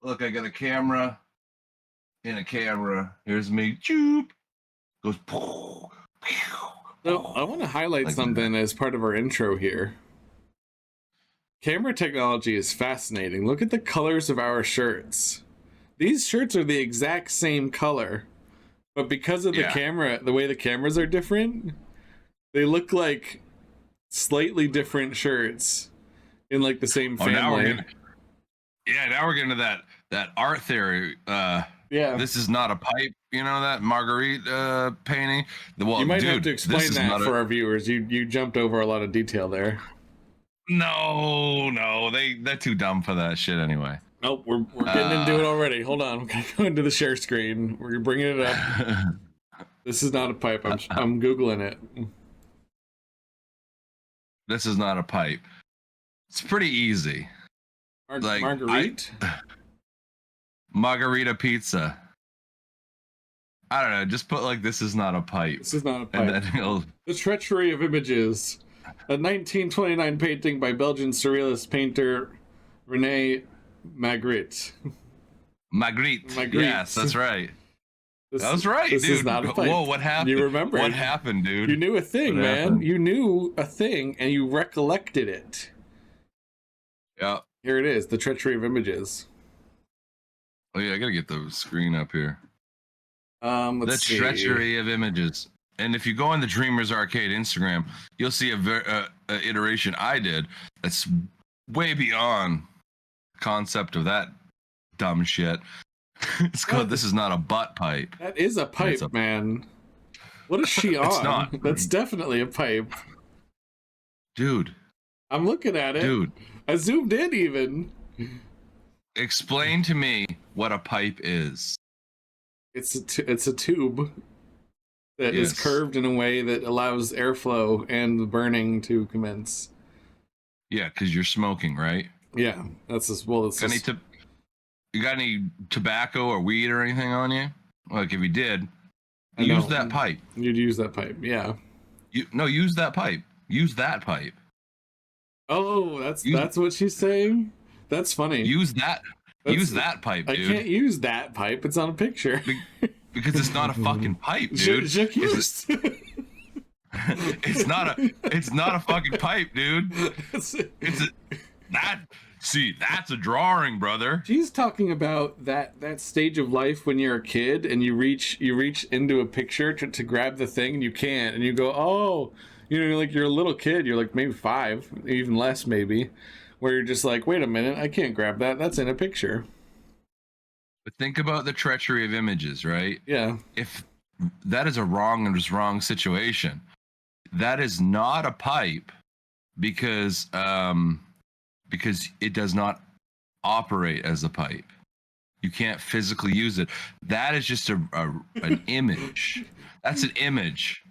Look, I got a camera in a camera. Here's me. Choop. Goes. So I want to highlight Like something that. as part of our intro here. Camera technology is fascinating. Look at the colors of our shirts. These shirts are the exact same color, but because of the Yeah. camera, the way the cameras are different, they look like slightly different shirts in like the same Oh, now we're family. getting. Yeah, now we're getting to that art theory. Yeah. This is not a pipe. You know that Marguerite painting. Well, You might have dude, to this explain is that not for a. our viewers. You jumped over a lot of detail there. No, they're too dumb for that shit anyway. Nope, we're getting into it already. Hold on, I'm gonna go into the share screen. We're bringing it up. This is not a pipe. I'm googling it. This is not a pipe. It's pretty easy. Marguerite. Margarita pizza. I don't know. Just put like this is not a pipe. This is not a And pipe. then it'll. The Treachery of Images, a 1929 painting by Belgian surrealist painter René Magritte. Magritte. Yes, that's right. That was right, this dude. Is not a pipe. Whoa, what happened? You remember? What happened, dude? You knew a thing, What man. happened? You knew a thing, and you recollected it. Yeah. Here it is, The Treachery of Images. Oh yeah, I gotta get the screen up here. Let's see. Treachery of Images. And if you go on the Dreamers Arcade Instagram, you'll see a iteration I did that's way beyond the concept of that dumb shit. It's called "This Is Not a Butt Pipe." That is a pipe, man. What is she on? It's not. That's definitely a pipe. Dude. I'm looking at it. Dude. I zoomed in even. Explain to me what a pipe is. It's a tube that is curved in a way that allows airflow and the burning to commence. Yeah, because you're smoking, right? Yeah, that's as well. It's you got any tobacco or weed or anything on you? Like if you did, use that pipe. You'd use that pipe, yeah. Use that pipe. Use that pipe. Oh, that's what she's saying. That's funny. Use that pipe, dude. I can't use that pipe. It's on a picture. Because it's not a fucking pipe, dude. It's not a fucking pipe, dude. That's a drawing, brother. She's talking about that stage of life when you're a kid and you reach into a picture to grab the thing and you can't, and you go, oh, like you're a little kid, you're like maybe 5, even less maybe, where you're just like, wait a minute, I can't grab that. That's in a picture. But think about the treachery of images, right? Yeah. If that is a wrong situation, that is not a pipe because it does not operate as a pipe. You can't physically use it. That is just an image. That's an image.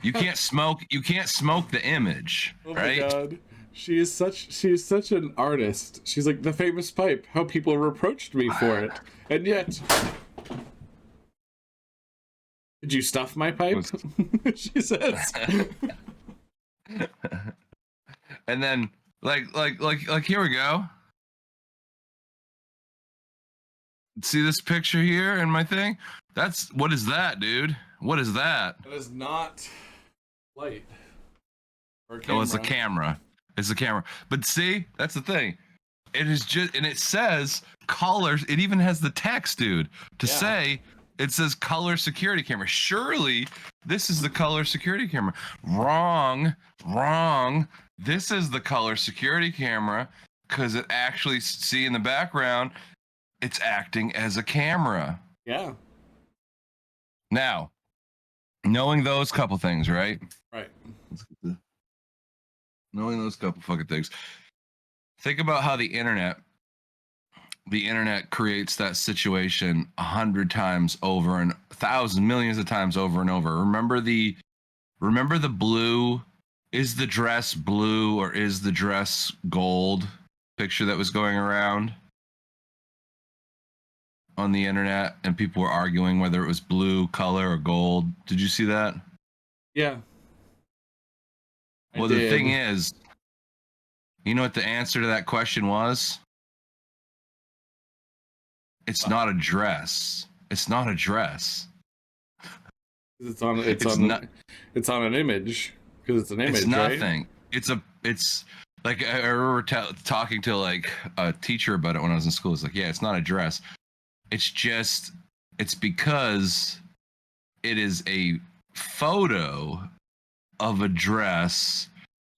You can't smoke the image, right? Oh my god. She is such an artist. She's like the famous pipe, how people reproached me for it. And yet, did you stuff my pipe? She says. And then like here we go. See this picture here in my thing? What is that, dude? What is that? That is not light. Oh, it's a camera. It's a camera. But see, that's the thing. It is just, and it says colors. It even has the text, dude, to say it says color security camera. Surely this is the color security camera. Wrong. This is the color security camera because it actually, see in the background, it's acting as a camera. Yeah. Now, knowing those couple things, right? Right. Knowing those couple fucking things. Think about how the internet creates that situation 100 times over and 1,000 millions of times over and over. Remember the blue? Is the dress blue or is the dress gold picture that was going around on the internet, and people were arguing whether it was blue color or gold? Did you see that? Yeah. Well, the thing is, you know what the answer to that question was? It's not a dress. It's not a dress. It's on an image because it's an image. It's nothing. Right? It's like I remember talking to like a teacher about it when I was in school. It's like, yeah, it's not a dress. It's because it is a photo of a dress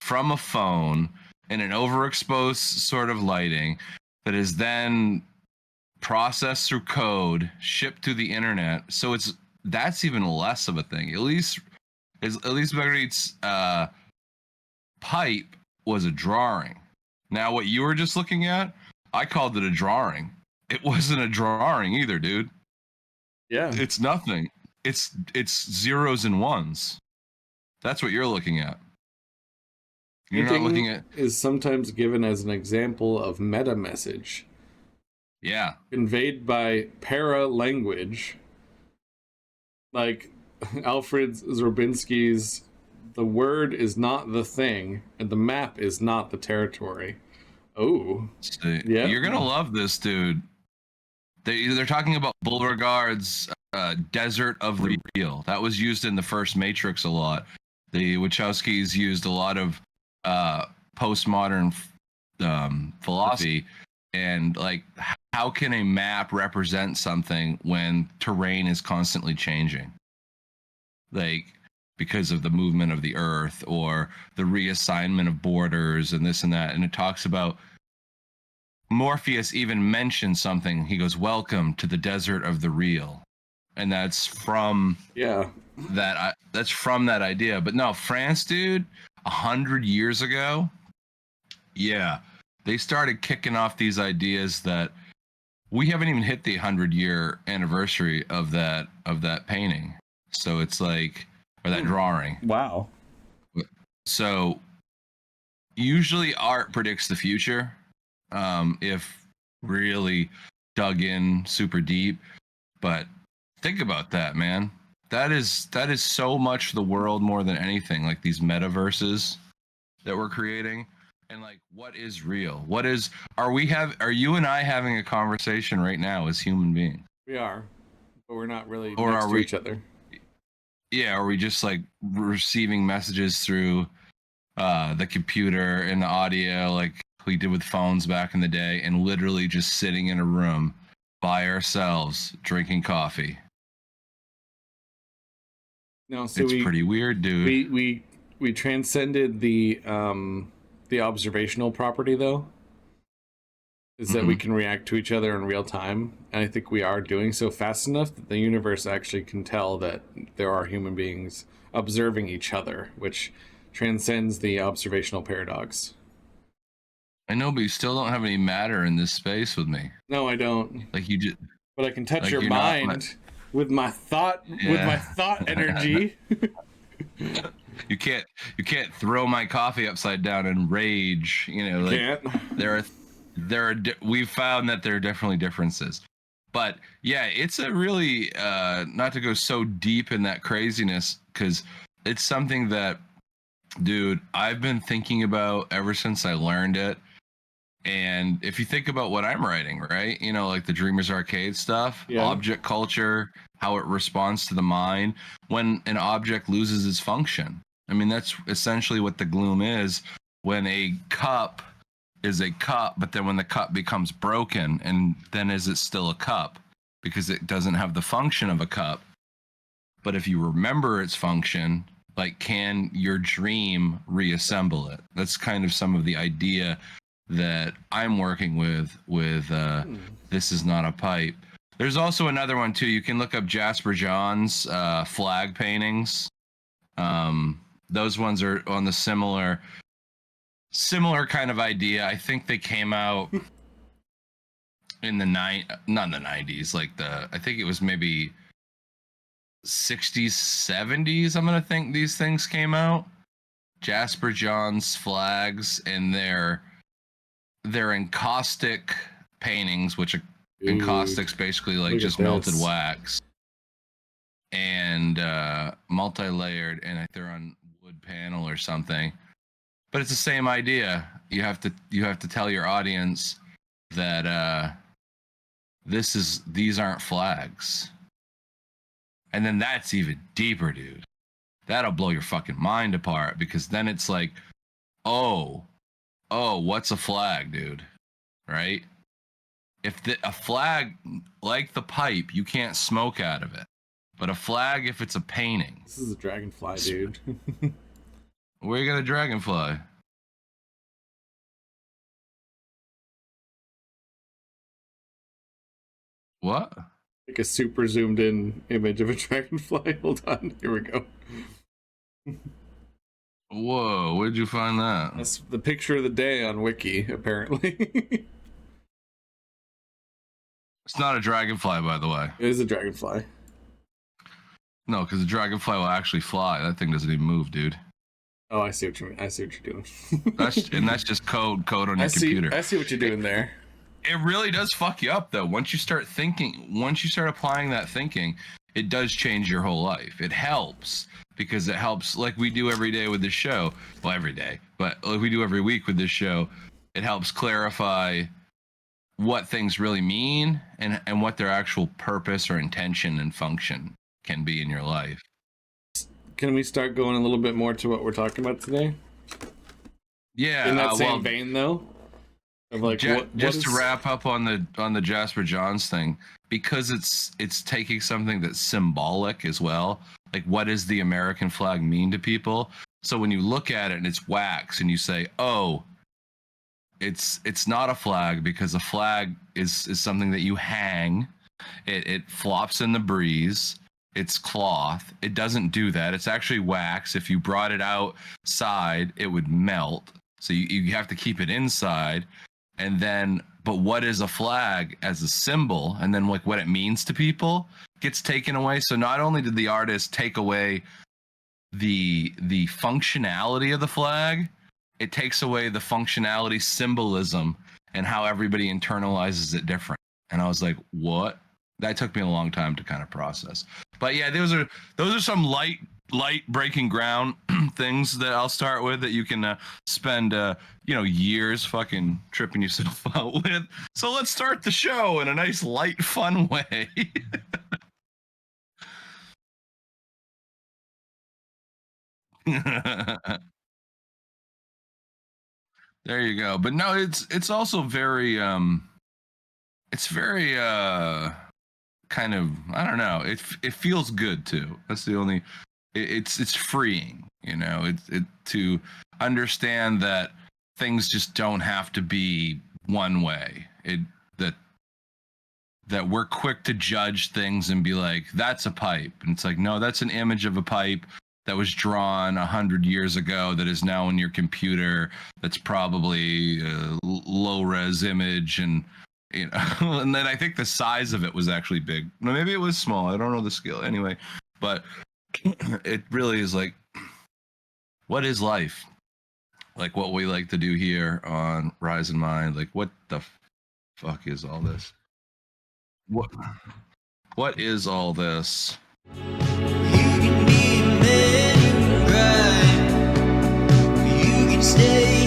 from a phone in an overexposed sort of lighting that is then processed through code, shipped to the internet. So that's even less of a thing. At least Marguerite's pipe was a drawing. Now, what you were just looking at, I called it a drawing. It wasn't a drawing either, dude. Yeah. It's nothing. It's zeros and ones. That's what you're looking at. You're not looking at... is sometimes given as an example of meta message. Yeah. Conveyed by para-language. Like Alfred Zorbinsky's "The word is not the thing, and the map is not the territory." Oh. Yeah. You're going to love this, dude. They're talking about Beauregard's Desert of the Real. That was used in the first Matrix a lot. The Wachowskis used a lot of postmodern philosophy, and like, how can a map represent something when terrain is constantly changing? Like, because of the movement of the earth or the reassignment of borders and this and that. And it talks about Morpheus even mentioned something. He goes, "Welcome to the desert of the real." And that's from that's from that idea. But no, France, dude, 100 years ago, yeah, they started kicking off these ideas that we haven't even hit the 100-year anniversary of that painting. So it's like, or that drawing. Wow. So usually art predicts the future, if really dug in super deep. But think about that, man. That is so much the world more than anything. Like these metaverses that we're creating, and like, what is real? Are you and I having a conversation right now as human beings? We are, but we're not really or next are to we each other. Yeah, are we just like receiving messages through the computer and the audio like we did with phones back in the day, and literally just sitting in a room by ourselves drinking coffee? No, so it's pretty weird, dude. We transcended the observational property, though, is that we can react to each other in real time, and I think we are doing so fast enough that the universe actually can tell that there are human beings observing each other, which transcends the observational paradox. I know, but you still don't have any matter in this space with me. No, I don't. Like you just. But I can touch your mind with my thought, energy. You can't throw my coffee upside down and rage. You know, like, we've found that there are definitely differences. But yeah, it's a really not to go so deep in that craziness, because it's something that, dude, I've been thinking about ever since I learned it. And if you think about what I'm writing, right? You know, like the Dreamers Arcade stuff, object culture, how it responds to the mind when an object loses its function. I mean, that's essentially what the gloom is. When a cup is a cup, but then when the cup becomes broken, and then is it still a cup? Because it doesn't have the function of a cup. But if you remember its function, like, can your dream reassemble it? That's kind of some of the idea that I'm working with This Is Not a Pipe. There's also another one too. You can look up Jasper John's flag paintings. Those ones are on the similar kind of idea. I think they came out in the not in the 90s, like I think it was maybe 60s, 70s. I'm gonna think these things came out. Jasper John's flags, and they're encaustic paintings, which encaustic's basically like just melted wax, and multi-layered, and I think they're on wood panel or something. But it's the same idea. You have to tell your audience that these aren't flags. And then that's even deeper, dude. That'll blow your fucking mind apart, because then it's like, oh, what's a flag, dude? Right? If a flag, like the pipe, you can't smoke out of it. But a flag, if it's a painting. This is a dragonfly, dude. Where you got a dragonfly? What? Like a super zoomed in image of a dragonfly. Hold on, here we go. Whoa, where'd you find that? That's the picture of the day on Wiki, apparently. It's not a dragonfly, by the way. It is a dragonfly. No, because the dragonfly will actually fly. That thing doesn't even move, dude. Oh, I see what you mean. I see what you're doing. that's just code on your computer. I see what you're doing there. It really does fuck you up, though. Once you start applying that thinking, it does change your whole life. It helps, because it helps, like we do every day with this show. Well, every day, but like we do every week with this show. It helps clarify what things really mean and what their actual purpose or intention and function can be in your life. Can we start going a little bit more to what we're talking about today? Yeah. In that same vein, though? Of like, just to wrap up on the Jasper Johns thing, because it's taking something that's symbolic as well. Like, what does the American flag mean to people? So when you look at it and it's wax and you say, oh, it's not a flag, because a flag is something that you hang. It flops in the breeze. It's cloth. It doesn't do that. It's actually wax. If you brought it outside, it would melt. So you have to keep it inside. And then, but what is a flag as a symbol, and then like what it means to people gets taken away. So not only did the artist take away the functionality of the flag, it takes away the functionality, symbolism, and how everybody internalizes it different. And I was like, what? That took me a long time to kind of process. But yeah, those are some light breaking ground things that I'll start with that you can spend years fucking tripping yourself out with. So let's start the show in a nice light fun way. There you go. But no, it's also very it's very kind of, I don't know, it feels good too. That's the only, it's freeing, it to understand that things just don't have to be one way. That we're quick to judge things and be like, that's a pipe, and it's like, no, that's an image of a pipe that was drawn 100 years ago that is now in your computer. That's probably a low res image, and and then I think the size of it was actually big. Maybe it was small. I don't know the scale. Anyway, but it really is like, what is life? Like what we like to do here on Rise in Mind. Like, what the fuck is all this? What is all this? You can be a man, right? You can stay